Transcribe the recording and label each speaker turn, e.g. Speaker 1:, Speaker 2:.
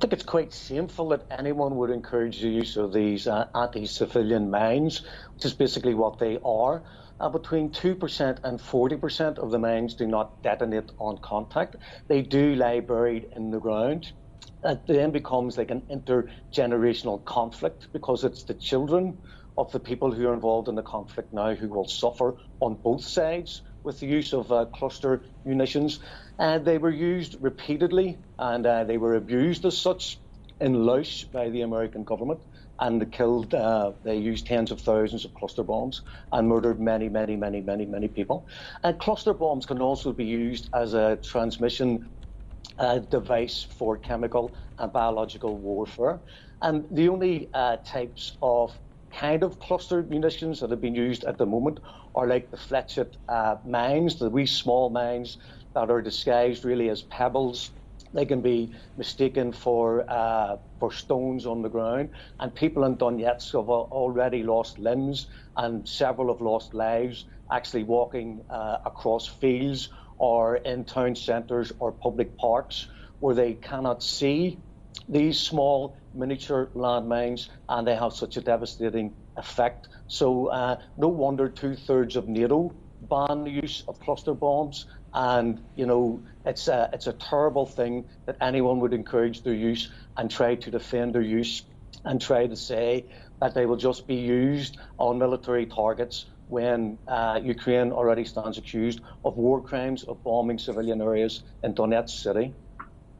Speaker 1: think it's quite shameful that anyone would encourage the use of these anti-civilian mines, which is basically what they are. Between 2% and 40% of the mines do not detonate on contact. They do lie buried in the ground. It then becomes like an intergenerational conflict because it's the children of the people who are involved in the conflict now who will suffer on both sides with the use of cluster munitions. They were used repeatedly and they were abused as such in Laos by the American government, and they used tens of thousands of cluster bombs and murdered many people. Cluster bombs can also be used as a transmission device for chemical and biological warfare. And the only types of kind of cluster munitions that have been used at the moment are like the fletchet mines, the wee small mines that are disguised really as pebbles. They can be mistaken for stones on the ground, and people in Donetsk have already lost limbs, and several have lost lives actually walking across fields or in town centres or public parks where they cannot see these small miniature landmines, and they have such a devastating effect. So no wonder 2/3 of NATO ban the use of cluster bombs. And, you know, it's a terrible thing that anyone would encourage their use and try to defend their use and try to say that they will just be used on military targets when Ukraine already stands accused of war crimes, of bombing civilian areas in Donetsk city.